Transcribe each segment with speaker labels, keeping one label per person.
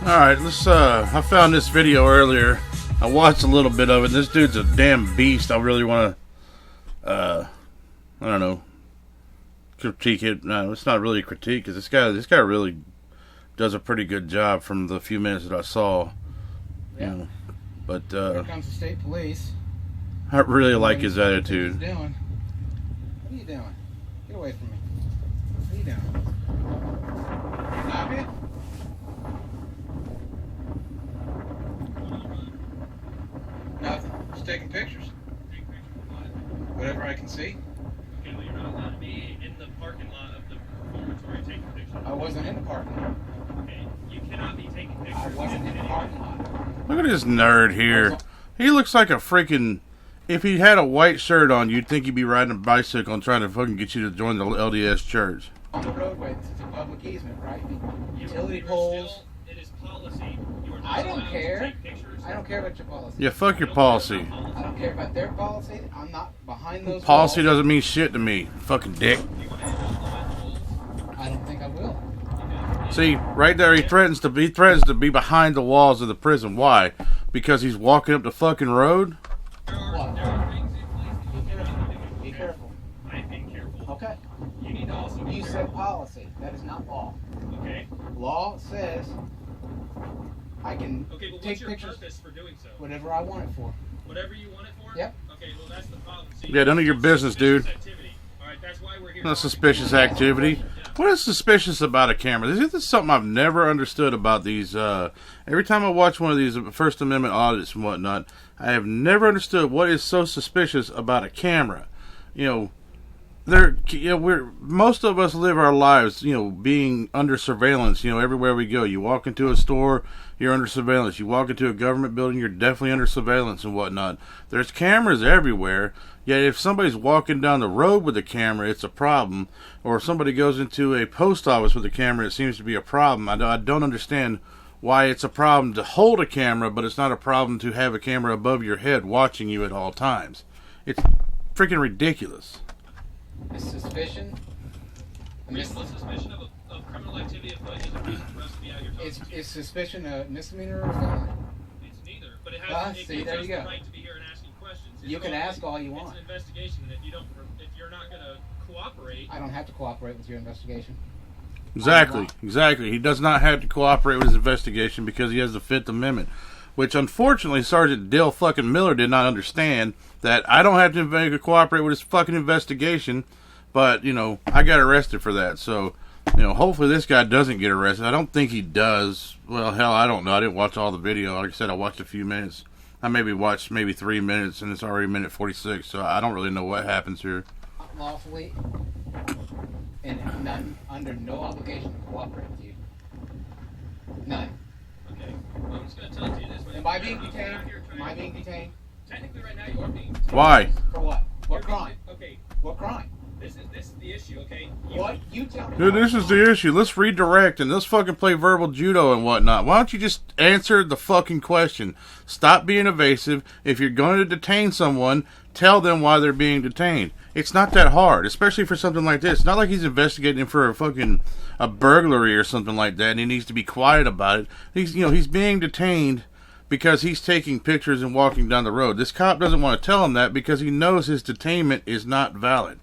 Speaker 1: Alright, let's I found this video earlier. I watched a little bit of it. This dude's a damn beast. I really want to I don't know, critique it. No, it's not really a critique, because this guy really does a pretty good job from the few minutes that I saw.
Speaker 2: Yeah.
Speaker 1: You know, but
Speaker 2: here comes the state police.
Speaker 1: I really like his attitude.
Speaker 2: What are you doing? What are you doing? Get away from me. What are you doing? Stop it. Nothing. Just taking pictures.
Speaker 3: Take pictures of what?
Speaker 2: Whatever I can see.
Speaker 3: Okay, well, you're not allowed to be in the parking lot of the reformatory taking pictures.
Speaker 2: I wasn't in the parking lot.
Speaker 3: Okay, you cannot be taking pictures.
Speaker 2: I wasn't in the parking lot.
Speaker 1: Look at this nerd here. He looks like a freaking... If he had a white shirt on, you'd think he'd be riding a bicycle and trying to fucking get you to join the LDS church.
Speaker 2: On the roadway, it's a public easement, right? Utility
Speaker 3: You're
Speaker 2: poles.
Speaker 3: Still, it is policy. You are not
Speaker 2: I don't
Speaker 3: allowed
Speaker 2: care.
Speaker 3: to take pictures.
Speaker 2: I don't care about your policy.
Speaker 1: Yeah, fuck your policy.
Speaker 2: I don't care about their policy. I'm not behind those
Speaker 1: Policy
Speaker 2: walls.
Speaker 1: doesn't mean shit to me. Fucking dick.
Speaker 2: I don't think I will.
Speaker 1: See, right there, he threatens to be behind the walls of the prison. Why? Because he's walking up the fucking road?
Speaker 3: There are things in place that you cannot do.
Speaker 2: Be careful.
Speaker 3: I'm being careful.
Speaker 2: Okay.
Speaker 3: You need to also be
Speaker 2: You
Speaker 3: careful.
Speaker 2: said policy. That is not law.
Speaker 3: Okay.
Speaker 2: Law says I can
Speaker 3: Okay, but
Speaker 2: take
Speaker 3: what's your
Speaker 2: pictures
Speaker 3: purpose for doing so?
Speaker 2: whatever I want it for.
Speaker 3: Whatever you want it for?
Speaker 2: Yep.
Speaker 3: Okay, well that's the problem. See,
Speaker 1: Yeah, none of your business, dude.
Speaker 3: activity. All right, that's why we're here.
Speaker 1: Not suspicious activity. What is suspicious about a camera? This is something I've never understood about these. Every time I watch one of these First Amendment audits and whatnot, I have never understood what is so suspicious about a camera. Most of us live our lives, being under surveillance. Everywhere we go, you walk into a store, you're under surveillance. You walk into a government building, you're definitely under surveillance and whatnot. There's cameras everywhere. Yet if somebody's walking down the road with a camera, it's a problem. Or if somebody goes into a post office with a camera, it seems to be a problem. I don't understand why it's a problem to hold a camera, but it's not a problem to have a camera above your head watching you at all times. It's freaking ridiculous.
Speaker 2: A suspicion.
Speaker 3: Reasonable suspicion of criminal activity afoot is a reason for us to be out here talking.
Speaker 2: Is suspicion a misdemeanor or a felony?
Speaker 3: It's neither, but it has. It
Speaker 2: See,
Speaker 3: gives
Speaker 2: there
Speaker 3: us
Speaker 2: you
Speaker 3: the
Speaker 2: go.
Speaker 3: right to be here and asking questions.
Speaker 2: You can ask all you want.
Speaker 3: It's an investigation, and if you're not going to cooperate,
Speaker 2: I don't have to cooperate with your investigation.
Speaker 1: Exactly. He does not have to cooperate with his investigation because he has the Fifth Amendment, which unfortunately Sergeant Dale fucking Miller did not understand, that I don't have to cooperate with his fucking investigation, but, I got arrested for that. So, hopefully this guy doesn't get arrested. I don't think he does. Well, hell, I don't know. I didn't watch all the video. Like I said, I watched a few minutes. I watched 3 minutes, and it's already minute 46, so I don't really know what happens here.
Speaker 2: Lawfully, and under no obligation to cooperate with you. None.
Speaker 3: okay. Well, I'm just going to tell it to you this way.
Speaker 2: Am I being
Speaker 3: You're
Speaker 2: detained?
Speaker 3: out here trying
Speaker 2: Am I
Speaker 3: to-
Speaker 2: being detained?
Speaker 3: Technically, right now you are being detained.
Speaker 1: Why?
Speaker 2: For what? What
Speaker 3: You're being
Speaker 2: crime?
Speaker 3: Okay,
Speaker 2: What crime?
Speaker 3: this is the issue. Okay.
Speaker 2: What? You tell me.
Speaker 1: Dude, this is the issue. Let's redirect and let's fucking play verbal judo and whatnot. Why don't you just answer the fucking question? Stop being evasive. If you're going to detain someone, tell them why they're being detained. It's not that hard, especially for something like this. It's not like he's investigating for a burglary or something like that, and he needs to be quiet about it. He's being detained because he's taking pictures and walking down the road. This cop doesn't want to tell him that because he knows his detainment is not valid.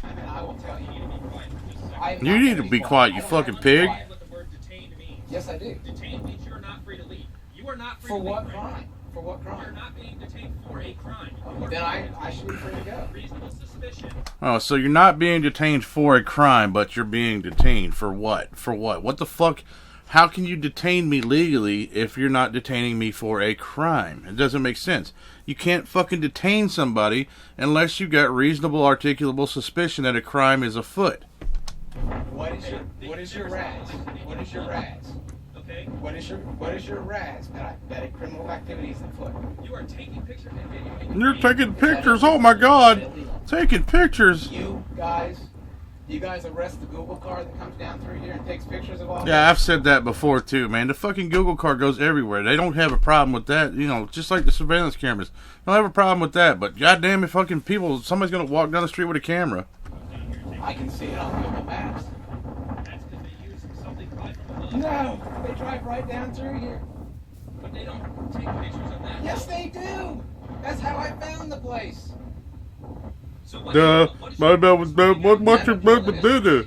Speaker 2: And I will tell you.
Speaker 3: You need to be quiet for just a second.
Speaker 2: I'm
Speaker 1: You
Speaker 2: not
Speaker 1: need
Speaker 2: gonna
Speaker 1: to be quiet, you
Speaker 2: I don't
Speaker 1: fucking
Speaker 2: have to be
Speaker 1: pig.
Speaker 2: quiet.
Speaker 3: What the word detained means.
Speaker 2: Yes, I do.
Speaker 3: Detained means you are not free to leave. You are not free
Speaker 2: For
Speaker 3: to
Speaker 2: what
Speaker 3: leave. right
Speaker 2: crime? For what
Speaker 3: now. You're
Speaker 2: crime?
Speaker 3: not being detained for a crime. You are
Speaker 2: Then
Speaker 3: being
Speaker 2: I should be free to go.
Speaker 3: reasonable suspicion.
Speaker 1: Oh, so you're not being detained for a crime, but you're being detained for what? For what? What the fuck? How can you detain me legally if you're not detaining me for a crime? It doesn't make sense. You can't fucking detain somebody unless you got reasonable articulable suspicion that a crime is afoot.
Speaker 2: What is your RAS? What is your RAS?
Speaker 3: Okay?
Speaker 2: What is your RAS that a criminal activity is afoot?
Speaker 3: You are taking pictures and videoing.
Speaker 1: You're taking pictures. Oh my God, taking pictures.
Speaker 2: You guys arrest the Google car that comes down through here and takes pictures of all
Speaker 1: Yeah, I've said that before too, man. The fucking Google car goes everywhere. They don't have a problem with that, just like the surveillance cameras. They don't have a problem with that. But goddamn it, fucking people, somebody's gonna walk down the street with a camera.
Speaker 2: I can see it on Google Maps.
Speaker 3: That's because they use something right from above.
Speaker 2: No, they drive right down through here.
Speaker 3: But they don't take pictures of that.
Speaker 2: Yes, they do. That's how I found the place.
Speaker 3: So
Speaker 1: What's
Speaker 3: your
Speaker 1: your business?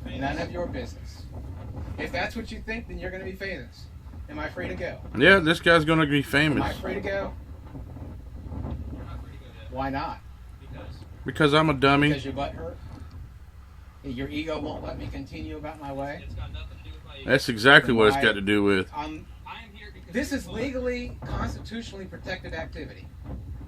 Speaker 2: None of your business. If that's what you think, then you're going to be famous. Am I free to go?
Speaker 1: Yeah, this guy's gonna be
Speaker 2: Am I
Speaker 1: famous
Speaker 2: free to go? Why not?
Speaker 1: because I'm a dummy.
Speaker 2: Because your butt hurt? Your ego won't let me continue about my way?
Speaker 3: It's got nothing to do with my ego.
Speaker 1: That's exactly what it's got to do with.
Speaker 3: I am here because
Speaker 2: This is legally, constitutionally protected activity.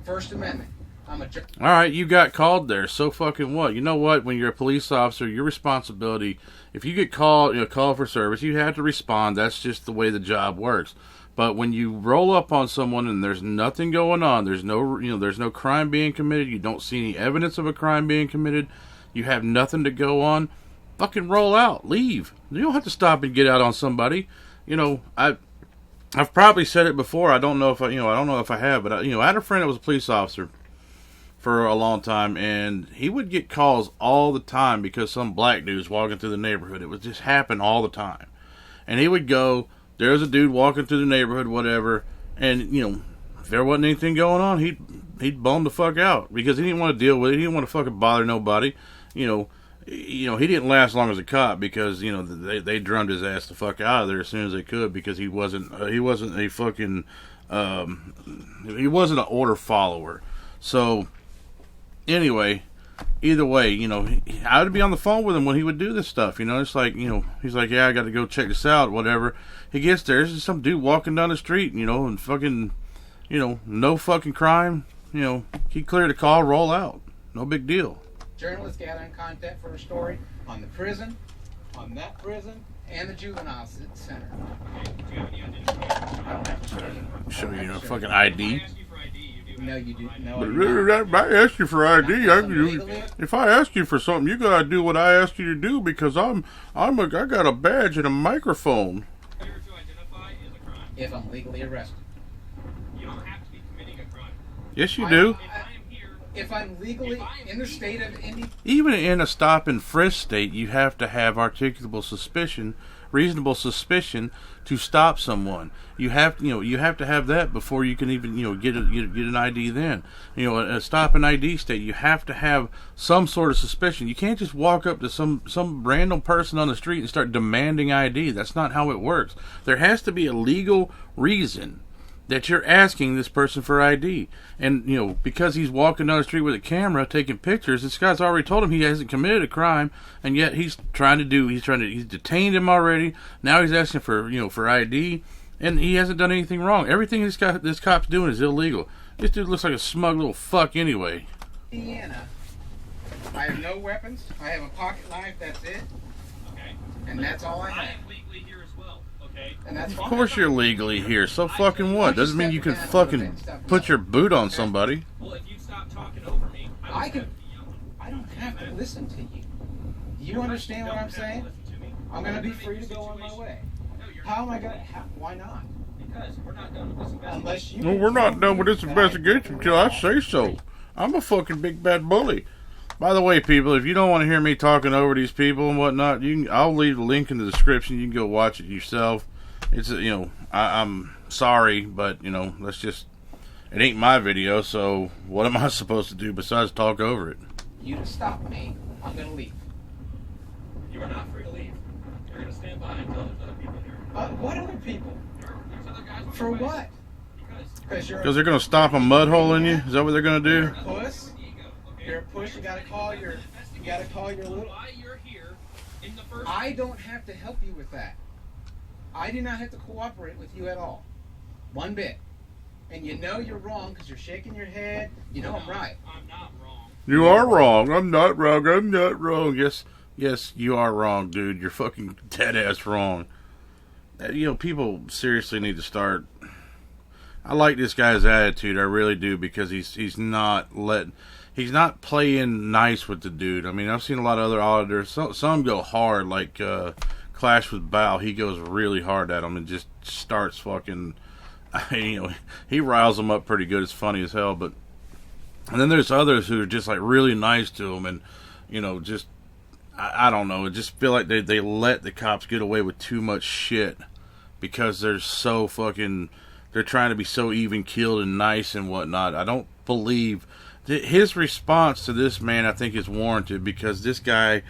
Speaker 2: First Amendment. I'm a jerk.
Speaker 1: All right, you got called there. So fucking what? You know what? When you're a police officer, your responsibility. If you get called, call for service, you have to respond. That's just the way the job works. But when you roll up on someone and there's nothing going on, there's no crime being committed. You don't see any evidence of a crime being committed. You have nothing to go on. Fucking roll out, leave. You don't have to stop and get out on somebody. I've probably said it before. I don't know if I have, but I had a friend that was a police officer for a long time, and he would get calls all the time because some black dude was walking through the neighborhood. It would just happen all the time. And he would go, there's a dude walking through the neighborhood, whatever, and, if there wasn't anything going on, he'd bum the fuck out because he didn't want to deal with it. He didn't want to fucking bother nobody. He didn't last long as a cop because, they drummed his ass the fuck out of there as soon as they could because he wasn't a fucking, he wasn't an order follower. So, anyway, either way, I would be on the phone with him when he would do this stuff. It's like, he's like, yeah, I got to go check this out, whatever. He gets there, there's just some dude walking down the street, and fucking, no fucking crime. He cleared the call, roll out. No big deal.
Speaker 2: Journalists gathering content for a story on the prison, on that prison, and the juvenile center.
Speaker 3: Okay, do you have any identification?
Speaker 2: I don't have to show you.
Speaker 1: Show you,
Speaker 2: I
Speaker 1: fucking
Speaker 3: If I
Speaker 1: ID.
Speaker 3: ask you for ID, you do
Speaker 2: No,
Speaker 3: have
Speaker 2: you do.
Speaker 3: ID.
Speaker 2: No, I do not.
Speaker 1: If I ask you for ID,
Speaker 2: Legally?
Speaker 1: if I ask you for something, you gotta do what I ask you to do because I got a badge and a microphone.
Speaker 3: Failure to identify is a crime.
Speaker 2: If I'm legally arrested.
Speaker 3: You don't have to be committing a crime.
Speaker 1: Yes, you do.
Speaker 3: If I am here,
Speaker 2: If I'm legally in the state of Indiana.
Speaker 1: Even in a stop and frisk state, you have to have articulable suspicion, reasonable suspicion to stop someone. You have to have that before you can even get an ID. Then a stop and ID state, you have to have some sort of suspicion. You can't just walk up to some random person on the street and start demanding ID. That's not how it works. There has to be a legal reason that you're asking this person for ID. And, because he's walking down the street with a camera taking pictures, this guy's already told him he hasn't committed a crime, and yet he's detained him already. Now he's asking for ID, and he hasn't done anything wrong. Everything this cop's doing is illegal. This dude looks like a smug little fuck anyway.
Speaker 2: Indiana. I have no weapons. I have a pocket knife, that's it.
Speaker 3: okay.
Speaker 2: And that's all I
Speaker 3: I
Speaker 2: have.
Speaker 3: am legally here as well. Okay.
Speaker 2: And that's
Speaker 1: Of
Speaker 2: fine.
Speaker 1: course you're legally here, so fucking what? Doesn't mean you can fucking put your boot on somebody.
Speaker 3: Well, if you stop talking over me,
Speaker 2: I can-
Speaker 3: have to yell.
Speaker 2: I don't have to listen to you. Do you understand what I'm saying? I'm going to be free to go on my way.
Speaker 3: No, you're
Speaker 2: How am I going to? Why not?
Speaker 3: Because we're not done with this investigation.
Speaker 2: Unless you.
Speaker 1: Well, we're not done with this investigation until I say so. I'm a fucking big bad bully. By the way, people, if you don't want to hear me talking over these people and whatnot, I'll leave the link in the description. You can go watch it yourself. It's I'm sorry, but let's just. It ain't my video, so what am I supposed to do besides talk over it?
Speaker 2: You to stop me, I'm going to leave.
Speaker 3: You are not free to leave. You're going to stand by until there's other people here.
Speaker 2: What other people?
Speaker 3: There's other guys on
Speaker 2: For
Speaker 3: your way.
Speaker 2: what?
Speaker 3: Because
Speaker 2: You're
Speaker 1: Because they're gonna stomp a mud hole in you. Is that what they're gonna do?
Speaker 2: a puss. You're a puss. You got to call your. You got to call your little.
Speaker 3: Why you're here in the first
Speaker 2: I don't have to help you with that. I do not have to cooperate with you at all. One bit. And you're wrong because you're shaking your head. I'm right.
Speaker 3: I'm not wrong.
Speaker 1: You are wrong. I'm not wrong. I'm not wrong. Yes, you are wrong, dude. You're fucking dead ass wrong. People seriously need to start. I like this guy's attitude. I really do because he's not playing nice with the dude. I mean, I've seen a lot of other auditors. Some go hard, like Clash with Bow. He goes really hard at him and just starts fucking. He riles them up pretty good. It's funny as hell. And then there's others who are just like really nice to him and just I don't know. I just feel like they let the cops get away with too much shit because they're so fucking. They're trying to be so even keeled and nice and whatnot. I don't believe his response to this man. I think is warranted because this guy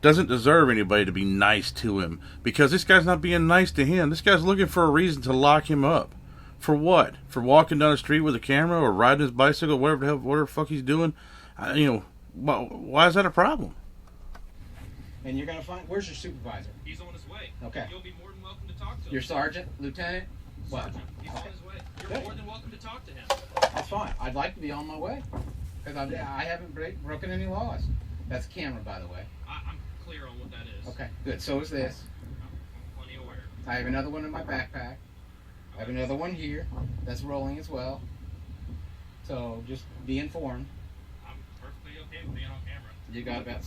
Speaker 1: doesn't deserve anybody to be nice to him because this guy's not being nice to him. This guy's looking for a reason to lock him up. For what? For walking down the street with a camera or riding his bicycle, whatever the fuck he's doing. Why is that a problem?
Speaker 2: And you're gonna find. Where's your supervisor?
Speaker 3: He's on his way.
Speaker 2: Okay.
Speaker 3: You'll be more than welcome to talk to him.
Speaker 2: Your sergeant, lieutenant. What?
Speaker 3: Sergeant. He's on his way. You're
Speaker 2: Good.
Speaker 3: more than welcome to talk to him.
Speaker 2: That's fine. I'd like to be on my way because I haven't broken any laws. That's a camera, by the way.
Speaker 3: I'm clear on what that is.
Speaker 2: Okay, good. So is this.
Speaker 3: I'm plenty aware.
Speaker 2: I have another one in my backpack. I have another one here that's rolling as well. So just be informed.
Speaker 3: I'm perfectly okay with being on camera.
Speaker 2: You got about.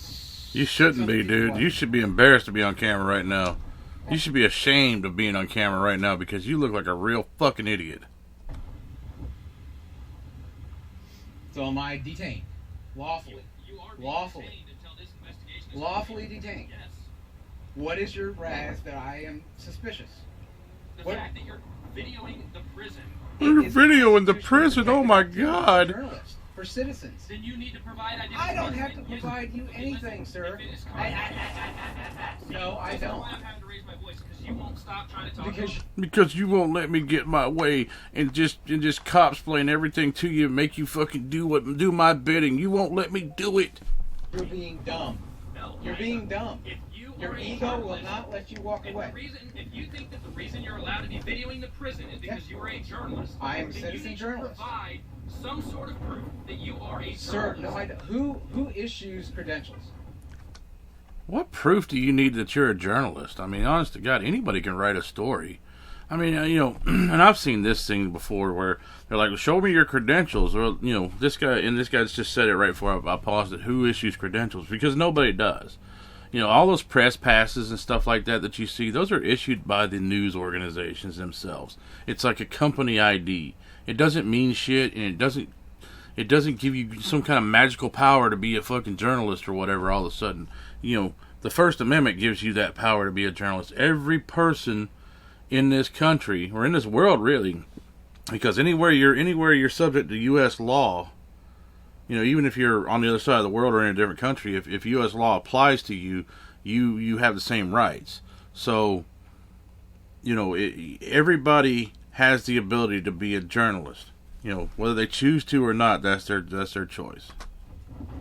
Speaker 1: You shouldn't be, dude. You should be embarrassed to be on camera right now. You should be ashamed of being on camera right now because you look like a real fucking idiot.
Speaker 2: So am I detained? Lawfully.
Speaker 3: You are being
Speaker 2: Lawfully.
Speaker 3: detained until this investigation is
Speaker 2: Lawfully
Speaker 3: completed.
Speaker 2: detained.
Speaker 3: Yes.
Speaker 2: What is your razz that I am suspicious?
Speaker 3: The
Speaker 2: What?
Speaker 3: fact that you're videoing the prison,
Speaker 1: You're
Speaker 2: It's
Speaker 1: videoing the
Speaker 2: constitutionally
Speaker 1: prison. Oh my
Speaker 2: protected activity for
Speaker 1: god.
Speaker 2: journalists, for citizens.
Speaker 3: then you need to provide
Speaker 2: I don't have to
Speaker 3: identification.
Speaker 2: provide you anything, sir.
Speaker 3: If it is
Speaker 2: No, I
Speaker 3: That's
Speaker 2: don't.
Speaker 3: why I'm having to raise my voice because you won't stop trying to talk.
Speaker 2: Because
Speaker 3: over.
Speaker 1: Because you won't let me get my way and just cops playing everything to you and make you fucking do my bidding. You won't let me do it.
Speaker 2: you're being dumb.
Speaker 3: No,
Speaker 2: You're being dumb.
Speaker 3: If you
Speaker 2: Your
Speaker 3: are a
Speaker 2: ego will
Speaker 3: journalist,
Speaker 2: not let you walk
Speaker 3: If
Speaker 2: away.
Speaker 3: you think that the reason you're allowed to be videoing the prison is because you are a journalist,
Speaker 2: I am a
Speaker 3: then
Speaker 2: citizen
Speaker 3: you need
Speaker 2: journalist.
Speaker 3: to provide some sort of proof that you are a
Speaker 2: Sir,
Speaker 3: journalist.
Speaker 2: no, I don't. Who issues credentials?
Speaker 1: What proof do you need that you're a journalist? I mean, honest to God, anybody can write a story. I mean, and I've seen this thing before where they're like, show me your credentials. Or, this guy's just said it right before I paused it. Who issues credentials? Because nobody does. All those press passes and stuff like that you see, those are issued by the news organizations themselves. It's like a company ID. It doesn't mean shit, and it doesn't give you some kind of magical power to be a fucking journalist or whatever all of a sudden. The First Amendment gives you that power to be a journalist. Every person in this country, or in this world really, because anywhere you're subject to U.S. law, even if you're on the other side of the world or in a different country, if U.S. law applies to you, you have the same rights. So, everybody has the ability to be a journalist. Whether they choose to or not, that's their choice.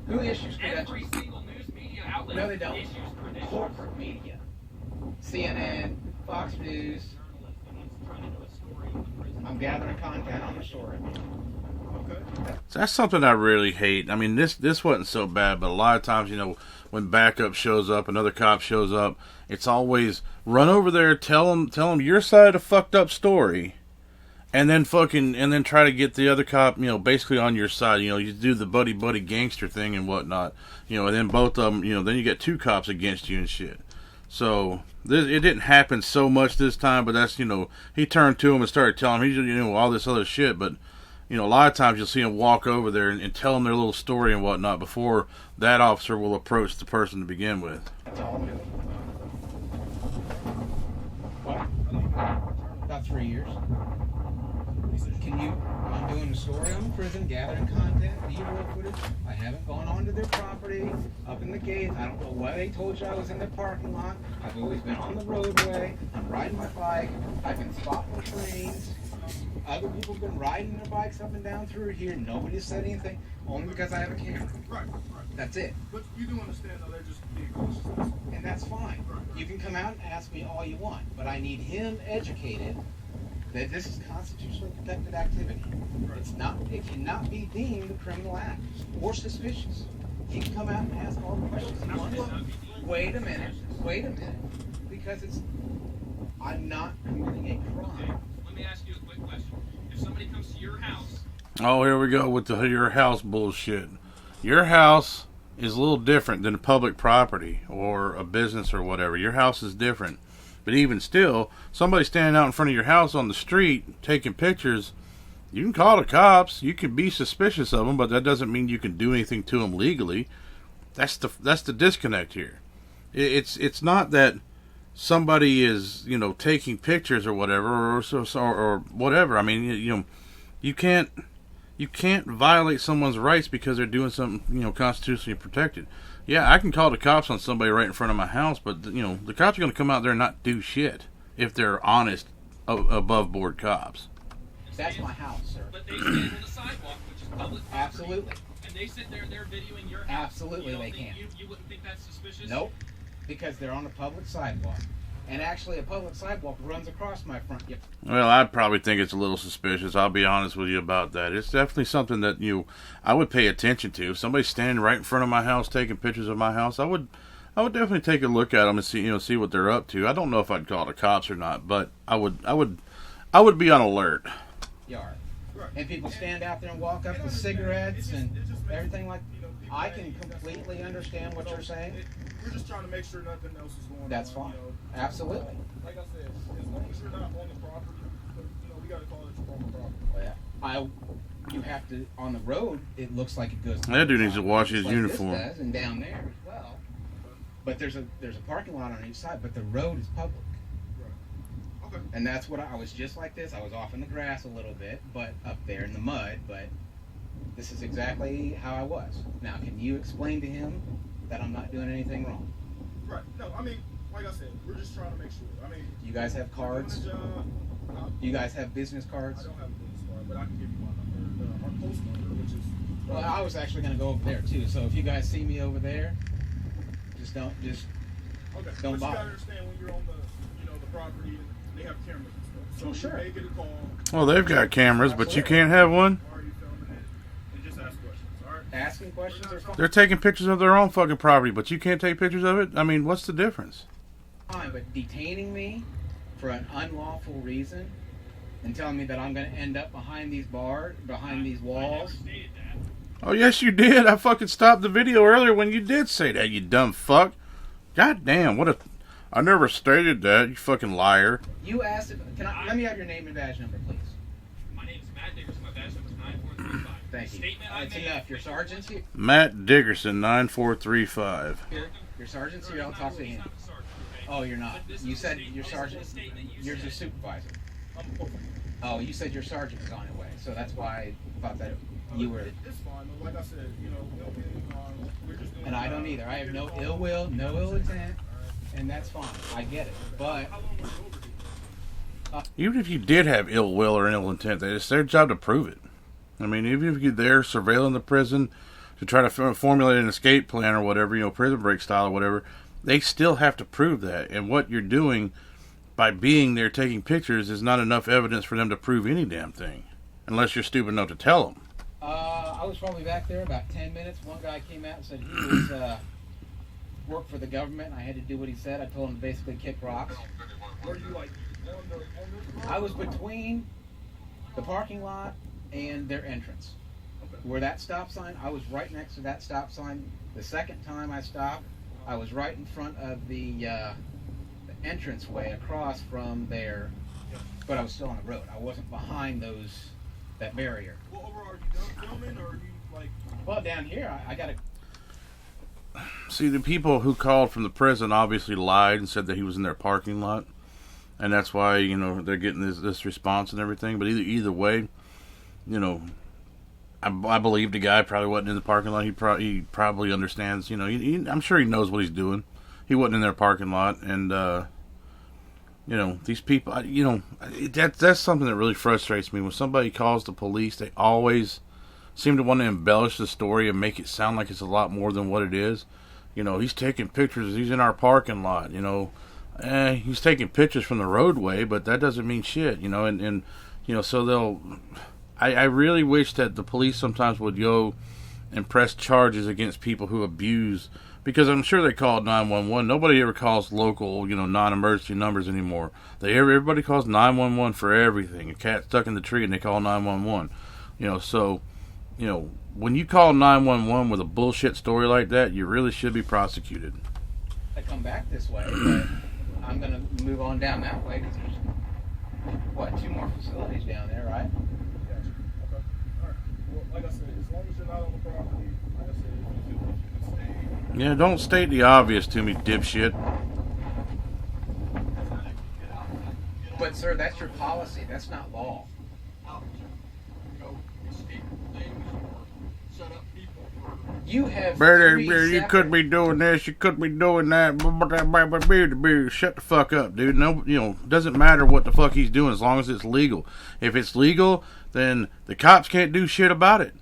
Speaker 2: Who issues credentials?
Speaker 3: Every single news media outlet
Speaker 2: No, they don't.
Speaker 3: issues credentials.
Speaker 2: Corporate media. CNN, Fox News. I'm gathering content on the story. Okay.
Speaker 1: So that's something I really hate. I mean, this wasn't so bad, but a lot of times, when backup shows up, another cop shows up, it's always run over there, tell them your side of the fucked up story, and then try to get the other cop, basically on your side. You do the buddy gangster thing and whatnot, and then both of them, then you get two cops against you and shit. So it didn't happen so much this time, but that's he turned to him and started telling him he's all this other shit, but. A lot of times you'll see them walk over there and tell them their little story and whatnot before that officer will approach the person to begin with.
Speaker 2: That's all I'm doing. What? About 3 years. I'm doing a story on the prison, gathering content, B-roll footage. I haven't gone onto their property, up in the gates. I don't know why they told you I was in their parking lot. I've always been on the roadway. I'm riding my bike. I've been spotting the trains. Other people have been riding their bikes up and down through here. Nobody said anything, only because I have a camera.
Speaker 4: Right.
Speaker 2: That's it.
Speaker 4: But you do understand though they're just being cautious.
Speaker 2: And that's fine. You can come out and ask me all you want, but I need him educated that this is constitutionally protected activity. It cannot be deemed a criminal act or suspicious. He can come out and ask all the questions he wants. Wait a minute, because I'm not committing a crime.
Speaker 3: Let me ask you a quick question. If somebody comes to your house,
Speaker 1: Oh, here we go with your house bullshit. Your house is a little different than public property or a business or whatever. Your house is different. But even still, somebody standing out in front of your house on the street taking pictures, you can call the cops. You can be suspicious of them, but that doesn't mean you can do anything to them legally. That's the disconnect here. It's not that somebody is, you know, taking pictures or whatever, or whatever. I mean, you know, you can't violate someone's rights because they're doing something, you know, constitutionally protected. Yeah, I can call the cops on somebody right in front of my house, but, you know, the cops are going to come out there and not do shit if they're honest, above board cops.
Speaker 2: That's my house, sir.
Speaker 3: But they stand on the sidewalk, which is public property.
Speaker 2: Absolutely.
Speaker 3: And they sit there and they're videoing your house.
Speaker 2: Absolutely, they can.
Speaker 3: You wouldn't think that's suspicious?
Speaker 2: Nope, because they're on a public sidewalk. And actually, a public sidewalk runs across my front yard.
Speaker 1: Well, I probably think it's a little suspicious. I'll be honest with you about that. It's definitely something that I would pay attention to. If somebody's standing right in front of my house taking pictures of my house, I would definitely take a look at them and see what they're up to. I don't know if I'd call the cops or not, but I would be on alert.
Speaker 2: Yard. And people stand out there and walk up with cigarettes and everything like. I can completely understand what you're saying.
Speaker 4: We're just trying to make sure nothing else is going on.
Speaker 2: That's fine. Absolutely.
Speaker 4: Like I said, as long as you're not on the property, we got to call it your former property.
Speaker 2: You have to, on the road, it looks like it goes.
Speaker 1: That dude needs to wash his
Speaker 2: like
Speaker 1: uniform.
Speaker 2: This does, and down there as well. But there's a parking lot on each side, but the road is public.
Speaker 4: Right. Okay.
Speaker 2: And that's what I was just like this. I was off in the grass a little bit, but up there in the mud, but this is exactly how I was. Now, can you explain to him that I'm not doing anything wrong?
Speaker 4: Right. No, I mean, like I said, we're just trying to make sure. I mean,
Speaker 2: You guys have cards? You guys have business cards?
Speaker 4: I don't have a business card, but I can give you my number, our post number, which is.
Speaker 2: Well, I was actually going to go over there too. So if you guys see me over there, don't
Speaker 4: Okay.
Speaker 2: don't
Speaker 4: But you
Speaker 2: bother.
Speaker 4: gotta understand when you're on the property and they have cameras and stuff. So
Speaker 2: Oh, sure.
Speaker 4: you may get a call.
Speaker 1: Well, they've got cameras, but you
Speaker 2: Absolutely.
Speaker 1: can't have one.
Speaker 4: Why are you filming it? And just ask questions. All right.
Speaker 2: Asking questions are fine.
Speaker 1: They're taking pictures of their own fucking property, but you can't take pictures of it? I mean, what's the difference?
Speaker 2: Fine, but detaining me for an unlawful reason and telling me that I'm going to end up behind these walls.
Speaker 3: I never stated that.
Speaker 1: Oh, yes, you did. I fucking stopped the video earlier when you did say that, you dumb fuck. God damn, I never stated that, you fucking liar.
Speaker 2: You asked if, let me have your name and badge number, please.
Speaker 3: My name is Matt Dickerson. My badge number is 9435.
Speaker 2: Thank you.
Speaker 3: Statement I
Speaker 2: That's
Speaker 3: made.
Speaker 2: enough. Your sergeant's here.
Speaker 1: Matt Dickerson, 9435.
Speaker 2: Your sergeant's here. I'll talk to
Speaker 3: He's
Speaker 2: him.
Speaker 3: not the sergeant, okay?
Speaker 2: Oh, you're not.
Speaker 3: But this
Speaker 2: You
Speaker 3: is a
Speaker 2: said
Speaker 3: statement-
Speaker 2: your
Speaker 3: this is a
Speaker 2: sergeant.
Speaker 3: statement you
Speaker 2: You're
Speaker 3: said.
Speaker 2: the supervisor.
Speaker 4: Okay.
Speaker 2: Oh, you said your sergeant was on his way, so that's why I thought that you were.
Speaker 4: It's fine. Though. Like I said, we're just doing.
Speaker 2: And I don't either. I have no ill will, no ill intent, and that's fine. I get it. But
Speaker 4: How long was it over here?
Speaker 1: Even if you did have ill will or ill intent, it's their job to prove it. I mean, even if you're there surveilling the prison to try to formulate an escape plan or whatever, prison break style or whatever, they still have to prove that. And what you're doing by being there taking pictures is not enough evidence for them to prove any damn thing, unless you're stupid enough to tell them.
Speaker 2: I was probably back there about 10 minutes. One guy came out and said he was worked for the government. I had to do what he said. I told him to basically kick rocks.
Speaker 4: Were you like on the?
Speaker 2: I was between the parking lot and their entrance. Where that stop sign, I was right next to that stop sign. The second time I stopped, I was right in front of the entranceway across from there, but I was still on the road. I wasn't behind that barrier.
Speaker 4: Well, overall, are you done filming, or are you like?
Speaker 2: Well, down here, I got to.
Speaker 1: See, the people who called from the prison obviously lied and said that he was in their parking lot, and that's why they're getting this response and everything. But either way, I believe the guy probably wasn't in the parking lot. He probably understands. I'm sure he knows what he's doing. He wasn't in their parking lot, and these people. That's something that really frustrates me. When somebody calls the police, they always seem to want to embellish the story and make it sound like it's a lot more than what it is. He's taking pictures. He's in our parking lot. He's taking pictures from the roadway, but that doesn't mean shit. So they'll. I really wish that the police sometimes would go and press charges against people who abuse, because I'm sure they called 911. Nobody ever calls local, non-emergency numbers anymore. Everybody calls 911 for everything. A cat stuck in the tree and they call 911. When you call 911 with a bullshit story like that, you really should be prosecuted.
Speaker 2: I come back this way, but I'm going to move on down that way because there's, 2 more facilities down there, right?
Speaker 4: Gotcha. Okay. All right. Well, like I said, as long as you're not on the property, like I said, if you can stay.
Speaker 1: Yeah, don't state the obvious to me, dipshit.
Speaker 2: But sir, that's your policy. That's not law. You have three
Speaker 1: You could be doing this, you could be doing that. Shut the fuck up, dude. No, doesn't matter what the fuck he's doing as long as it's legal. If it's legal, then the cops can't do shit about it.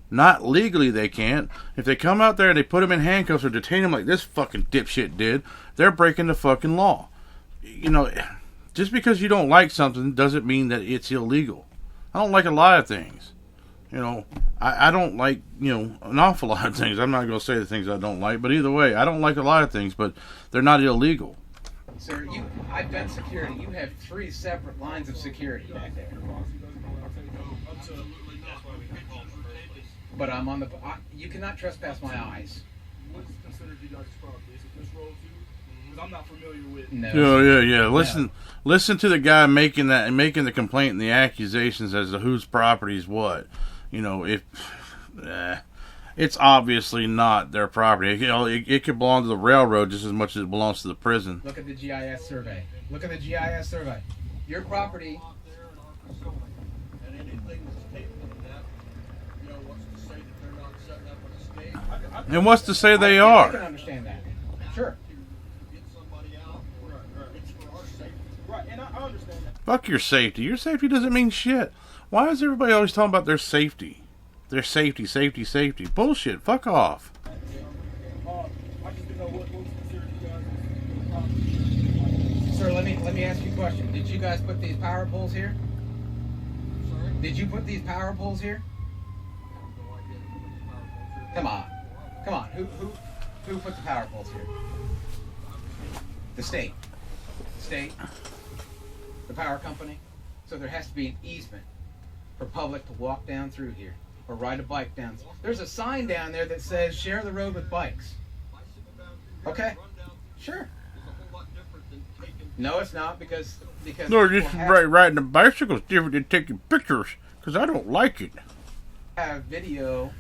Speaker 1: Not legally, they can't. If they come out there and they put him in handcuffs or detain him like this fucking dipshit did, they're breaking the fucking law. Just because you don't like something doesn't mean that it's illegal. I don't like a lot of things. I don't like, an awful lot of things. I'm not going to say the things I don't like, but either way, I don't like a lot of things, but they're not illegal.
Speaker 2: Sir, I've done security. You have 3 separate lines of security back there. But I'm on you cannot trespass my eyes.
Speaker 4: What's considered you guys' property? Is it this road too? Because I'm not familiar with.
Speaker 1: No. Yeah. Listen to the guy making the complaint and the accusations as to whose property is what. It's obviously not their property. It could belong to the railroad just as much as it belongs to the prison.
Speaker 2: Look at the GIS survey. Your property.
Speaker 1: And what's to say they are?
Speaker 2: I can understand that. Sure.
Speaker 4: Right, and I understand that.
Speaker 1: Fuck your safety. Your safety doesn't mean shit. Why is everybody always talking about their safety? Their safety. Bullshit. Fuck off.
Speaker 4: I just didn't know what was considered you guys'
Speaker 2: Sir, let me ask you a question. Did you guys put these power poles here?
Speaker 4: Sorry?
Speaker 2: Did you put these power poles here? Come on. Who put the power poles here? The state. The power company. So there has to be an easement for public to walk down through here or ride a bike down. There's a sign down there that says share the road with bikes. Okay. Sure. No, it's not because
Speaker 1: No, just riding a bicycle is different than taking pictures because I don't like it.
Speaker 2: Have video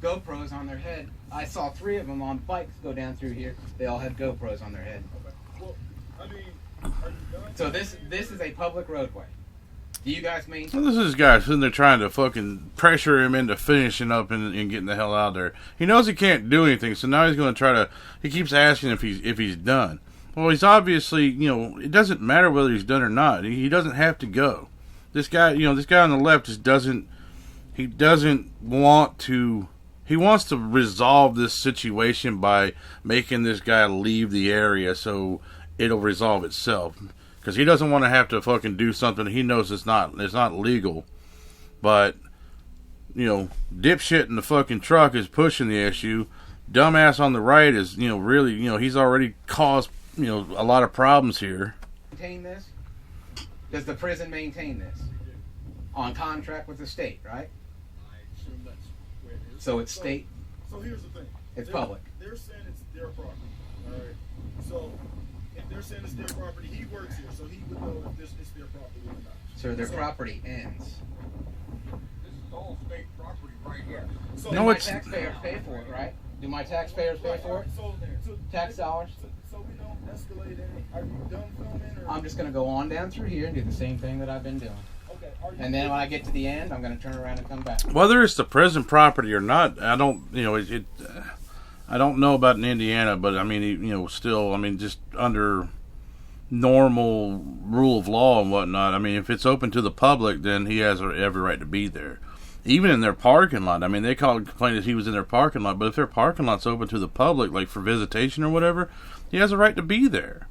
Speaker 2: GoPros on their head. I saw 3 of them on bikes go down through here. They all had GoPros on their head.
Speaker 4: Well, I mean, are you done?
Speaker 2: So this is a public roadway. Do you guys mean?
Speaker 1: Well, this is this guy sitting there trying to fucking pressure him into finishing up and getting the hell out of there. He knows he can't do anything, so now he's going to try to. He keeps asking if he's done. Well, he's obviously, it doesn't matter whether he's done or not. He doesn't have to go. This guy on the left just doesn't. He doesn't want to. He wants to resolve this situation by making this guy leave the area so it'll resolve itself. Because he doesn't want to have to fucking do something he knows it's not legal. But, dipshit in the fucking truck is pushing the issue. Dumbass on the right is, really, he's already caused, a lot of problems here.
Speaker 2: Maintain this? Does the prison maintain this? On contract with the state, right? So it's state.
Speaker 4: So here's the thing.
Speaker 2: It's public.
Speaker 4: They're saying it's their property. All right. So if they're saying it's their property, he works here, so he would know if this is their property or not.
Speaker 2: So their property ends.
Speaker 4: This is all state property right here. So
Speaker 2: Do my taxpayers pay for it, right? Do my taxpayers pay for it?
Speaker 4: So
Speaker 2: Tax dollars?
Speaker 4: So we don't escalate any. Are you done filming? Or?
Speaker 2: I'm just going to go on down through here and do the same thing that I've been doing.
Speaker 4: Okay.
Speaker 2: And then when I get to the end, I'm going to turn around and come back.
Speaker 1: Whether it's the prison property or not, I don't, I don't know about in Indiana, but I mean, still, just under normal rule of law and whatnot, I mean, if it's open to the public, then he has every right to be there. Even in their parking lot, I mean, they complained that he was in their parking lot, but if their parking lot's open to the public, like for visitation or whatever, he has a right to be there.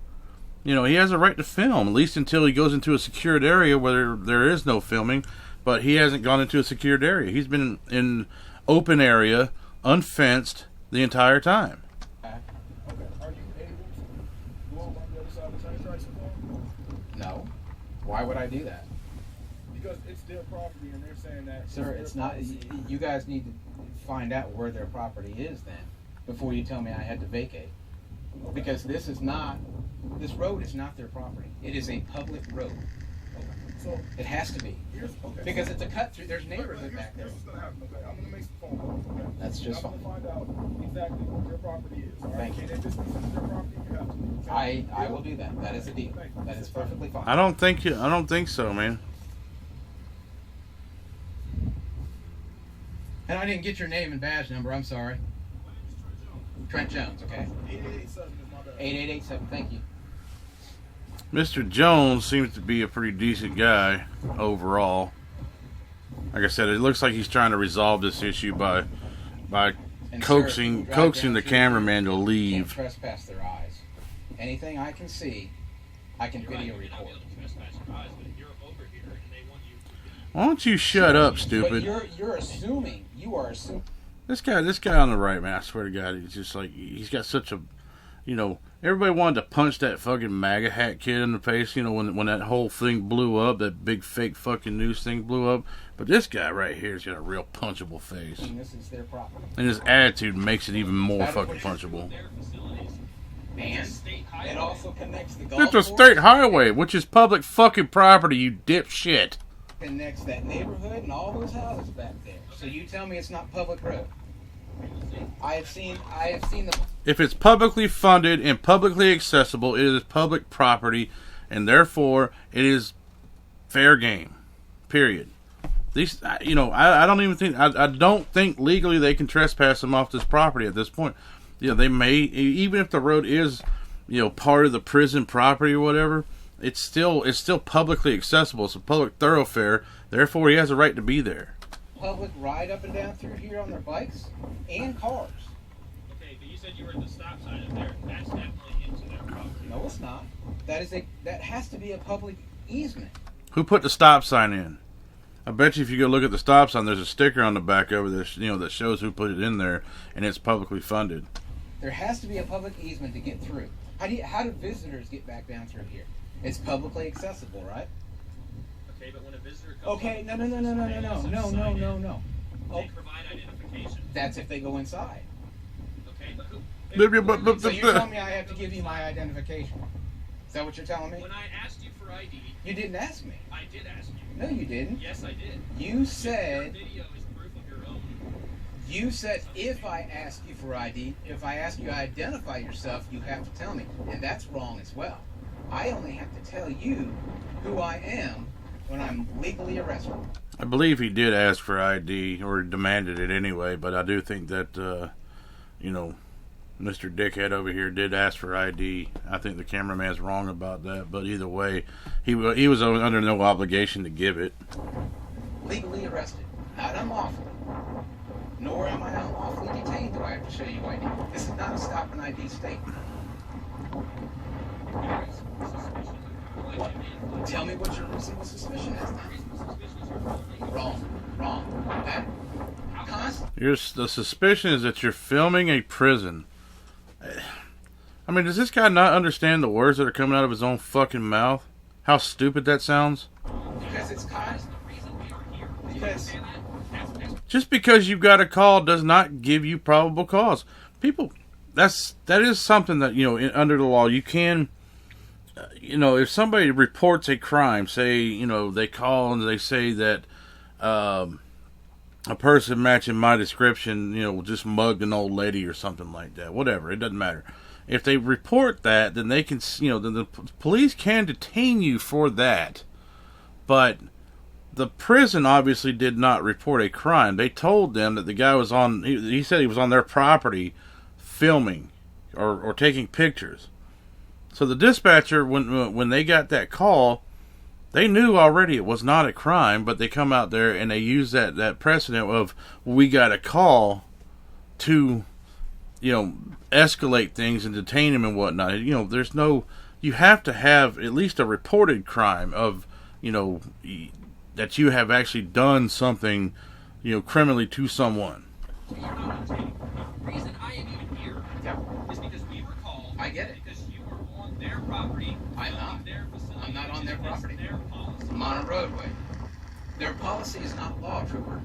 Speaker 1: He has a right to film, at least until he goes into a secured area where there is no filming, but he hasn't gone into a secured area. He's been in open area, unfenced, the entire time.
Speaker 4: Okay. Are you able to go on the other side of the train tracks and phone?
Speaker 2: No. Why would I do that?
Speaker 4: Because it's their property and they're saying that.
Speaker 2: Sir, it's not. You guys need to find out where their property is then before you tell me I had to vacate. Because this road is not their property. It is a public road.
Speaker 4: So
Speaker 2: It has to be.
Speaker 4: here's okay.
Speaker 2: Because it's a cut through. There's
Speaker 4: But
Speaker 2: neighborhood back there.
Speaker 4: here's what's gonna happen. Okay, I'm gonna make some phone calls. Okay?
Speaker 2: That's just
Speaker 4: I'm
Speaker 2: fine.
Speaker 4: gonna find out exactly what your property is. All right?
Speaker 2: Thank you.
Speaker 4: And if this is your property, you have to leave. Okay?
Speaker 2: I will do that. That is a deal. That is perfectly fine.
Speaker 1: I don't think so, man.
Speaker 2: And I didn't get your name and badge number. I'm sorry. Trent Jones. Okay.
Speaker 4: 8887 is my bad.
Speaker 2: 8887. Thank you.
Speaker 1: Mr. Jones seems to be a pretty decent guy overall. Like I said, it looks like he's trying to resolve this issue by
Speaker 2: And
Speaker 1: coaxing
Speaker 2: sir, drive
Speaker 1: the
Speaker 2: down through
Speaker 1: cameraman to
Speaker 2: here. Can't
Speaker 1: leave.
Speaker 2: trespass their eyes. Anything I can see, I can
Speaker 3: You're right,
Speaker 2: video
Speaker 3: you're not
Speaker 2: record.
Speaker 3: able to trespass your eyes, but if you're over here and they want you
Speaker 1: Why don't you shut up,
Speaker 2: But
Speaker 1: stupid?
Speaker 2: you're assuming. You are assuming.
Speaker 1: This guy on the right, man. I swear to God, he's just like he's got such a, everybody wanted to punch that fucking MAGA hat kid in the face. When that whole thing blew up, that big fake fucking news thing blew up. But this guy right here's got a real punchable face,
Speaker 2: This is their property.
Speaker 1: and his attitude makes it even more
Speaker 2: That is
Speaker 1: fucking
Speaker 2: what
Speaker 1: punchable.
Speaker 3: their facilities.
Speaker 2: And
Speaker 3: State highway.
Speaker 2: it also connects the golf
Speaker 1: It's a
Speaker 2: course.
Speaker 1: state highway, which is public fucking property. You dipshit.
Speaker 2: Connects that neighborhood and all those houses back there. So you tell me it's not public road. I have seen the.
Speaker 1: If it's publicly funded and publicly accessible, it is public property, and therefore it is fair game. Period. These, I don't even think, I don't think legally they can trespass them off this property at this point. They may, even if the road is, part of the prison property or whatever, it's still publicly accessible. It's a public thoroughfare. Therefore, he has a right to be there.
Speaker 2: Public ride up and down through here on their bikes and cars.
Speaker 3: Okay, but you said you were at the stop sign up there. That's definitely into their property.
Speaker 2: No, it's not. That has to be a public easement.
Speaker 1: Who put the stop sign in? I bet you if you go look at the stop sign, there's a sticker on the back over there, that shows who put it in there, and it's publicly funded.
Speaker 2: There has to be a public easement to get through. How do visitors get back down through here? It's publicly accessible, right?
Speaker 3: Okay, but when a visitor comes
Speaker 2: Okay,
Speaker 3: up,
Speaker 2: no.
Speaker 3: they
Speaker 2: Oh,
Speaker 3: provide identification.
Speaker 2: that's if they go inside.
Speaker 3: Okay, but who?
Speaker 2: So you're telling me I have to give you my identification? Is that what you're telling me?
Speaker 3: When I asked you for ID,
Speaker 2: You didn't ask me.
Speaker 3: I did ask you.
Speaker 2: No, you didn't.
Speaker 3: Yes, I did.
Speaker 2: You
Speaker 3: Your
Speaker 2: said
Speaker 3: video is proof of your own.
Speaker 2: if I ask you for ID, if I ask you to identify yourself, you have to tell me, and that's wrong as well. I only have to tell you who I am when I'm legally arrested.
Speaker 1: I believe he did ask for ID, or demanded it anyway, but I do think that, Mr. Dickhead over here did ask for ID. I think the cameraman's wrong about that, but either way, he was under no obligation to give it.
Speaker 2: Legally arrested, not unlawfully. Nor am I unlawfully detained. Do I have to show you ID? This is not a stop and ID state. What? Tell me what your reasonable suspicion is then. Wrong. That
Speaker 1: The suspicion is that you're filming a prison. I mean, does this guy not understand the words that are coming out of his own fucking mouth? How stupid that sounds?
Speaker 2: because it's constant. Because
Speaker 1: Just because you've got a call does not give you probable cause. People, that is something that, under the law, you can, if somebody reports a crime, say, they call and they say that a person matching my description, just mugged an old lady or something like that, whatever, it doesn't matter. If they report that, then they can, then the police can detain you for that. But the prison obviously did not report a crime. They told them that the guy was he said he was on their property filming or taking pictures. So the dispatcher, when they got that call, they knew already it was not a crime, but they come out there and they use that precedent of, we got a call to, escalate things and detain him and whatnot. There's no, you have to have at least a reported crime of, that you have actually done something, criminally to someone.
Speaker 3: So you're not detained. The reason I am even here is because we were called.
Speaker 2: I get it.
Speaker 3: Because you were on their property.
Speaker 2: I'm not.
Speaker 3: Their facility.
Speaker 2: I'm not on their
Speaker 3: It's
Speaker 2: property.
Speaker 3: Their policy.
Speaker 2: I'm on a roadway. Their policy is not law, trooper.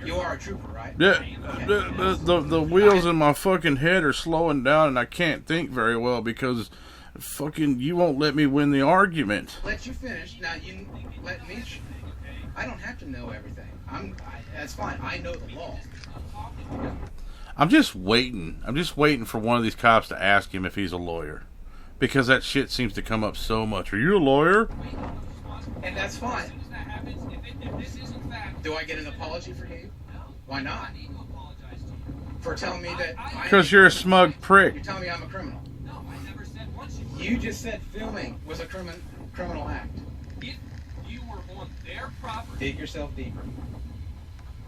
Speaker 2: You are a trooper, right?
Speaker 1: Yeah, the wheels in my fucking head are slowing down, and I can't think very well because Fucking, you won't let me win the argument.
Speaker 2: Let you finish. Now you let me. I don't have to know everything. That's fine. I know the law.
Speaker 1: I'm just waiting. I'm just waiting for one of these cops to ask him if he's a lawyer. Because that shit seems to come up so much. Are you a lawyer?
Speaker 2: And that's fine. Do I get an apology for you? Why not? For telling me that...
Speaker 1: Because you're a smug prick.
Speaker 2: You're telling me I'm a criminal. You just said filming was a criminal act.
Speaker 3: If you were on their property...
Speaker 2: Dig yourself deeper.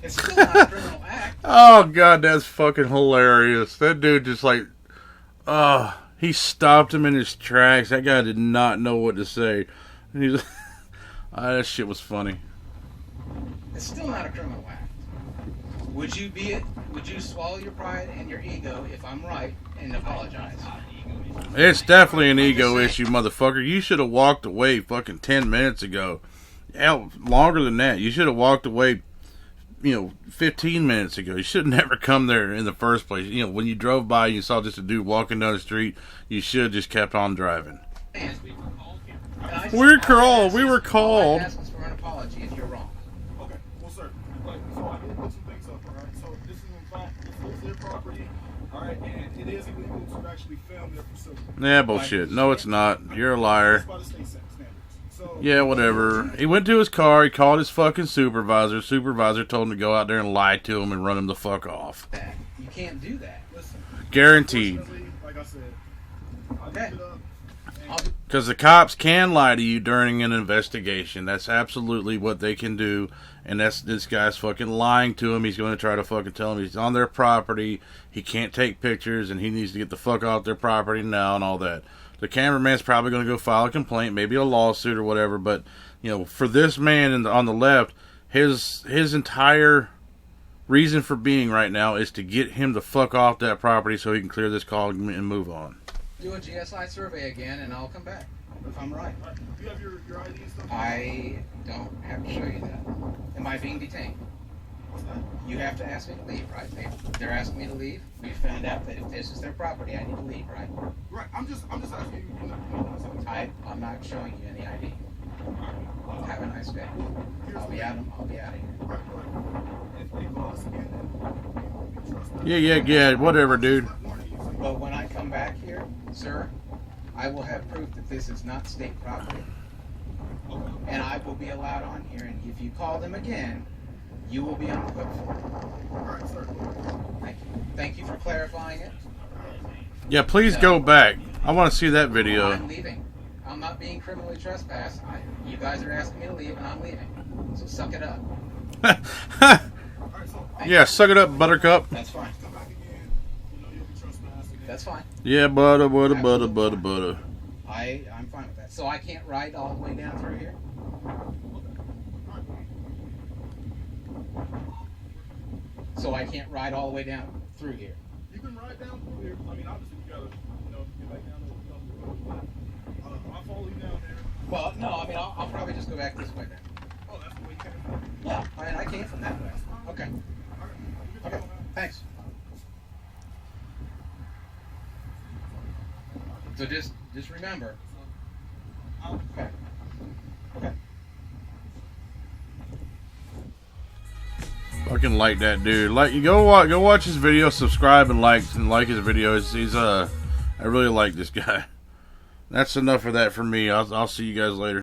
Speaker 2: It's still not a criminal act.
Speaker 1: Oh, God, that's fucking hilarious. That dude just like... he stopped him in his tracks. That guy did not know what to say. And he's... that shit was funny.
Speaker 2: It's still not a criminal act. Would you swallow your pride and your ego if I'm right and apologize?
Speaker 1: It's definitely an ego issue, motherfucker. You should have walked away fucking 10 minutes ago. Hell, longer than that. You should have walked away, 15 minutes ago. You should have never come there in the first place. When you drove by and you saw just a dude walking down the street, you should have just kept on driving. We were called.
Speaker 2: All I ask is for an apology if you're wrong.
Speaker 4: Okay, well, sir, so I did put some things up, all right? So this is in fact, this is their property, all right? And it is illegal to actually film their facility.
Speaker 1: Yeah, bullshit. No, it's not. You're a liar.
Speaker 4: That's by the state standards. So,
Speaker 1: Yeah, whatever. He went to his car. He called his fucking supervisor. Supervisor told him to go out there and lie to him and run him the fuck off.
Speaker 2: You can't do that.
Speaker 4: listen,
Speaker 1: Guaranteed.
Speaker 4: unfortunately, like I said, I
Speaker 2: Okay.
Speaker 4: looked it up.
Speaker 1: Because the cops can lie to you during an investigation. That's absolutely what they can do. And this guy's fucking lying to him. He's going to try to fucking tell him he's on their property. He can't take pictures and he needs to get the fuck off their property now and all that. The cameraman's probably going to go file a complaint, maybe a lawsuit or whatever. But, for this man on the left, his entire reason for being right now is to get him the fuck off that property so he can clear this call and move on.
Speaker 2: Do a GSI survey again, and I'll come back if I'm right.
Speaker 4: All right, do you have your ID and stuff?
Speaker 2: I don't have to show you that. Am I being detained?
Speaker 4: What's that?
Speaker 2: You have to ask me to leave, right? They're asking me to leave. We found out that if this is their property, I need to leave, right?
Speaker 4: Right, I'm just asking you.
Speaker 2: I'm not showing you any ID. Have a nice day. I'll be out of here.
Speaker 4: Right. If they call us again, then we trust that.
Speaker 1: Yeah, whatever, dude.
Speaker 2: But when I come back here, sir, I will have proof that this is not state property. And I will be allowed on here, and if you call them again, you will be on the hook for it.
Speaker 4: All right, sir.
Speaker 2: Thank you. Thank you for clarifying it.
Speaker 1: Yeah, please go back. I want to see that video.
Speaker 2: I'm leaving. I'm not being criminally trespassed. You guys are asking me to leave, and I'm leaving. So suck it up.
Speaker 4: All right, so
Speaker 1: Yeah, suck it up, buttercup.
Speaker 2: That's fine.
Speaker 4: come back again. You'll be trespassed again.
Speaker 2: That's fine.
Speaker 1: Yeah, butter.
Speaker 2: I'm fine with that. So I can't ride all the way down through here? So I can't ride all the way down through here?
Speaker 4: You can ride down through here. I mean, obviously you gotta, get back down the road. But I'll follow you down there.
Speaker 2: Well, no, I mean, I'll probably just go back this way then.
Speaker 4: Oh, that's the way you came from.
Speaker 2: Yeah, I came from that way. Okay.
Speaker 4: All right. You can
Speaker 2: Okay.
Speaker 4: go now.
Speaker 2: Thanks. So just remember. Okay. Okay.
Speaker 1: Fucking like that dude. Like, you go watch his video, subscribe and like his videos. I really like this guy. That's enough of that for me. I'll see you guys later.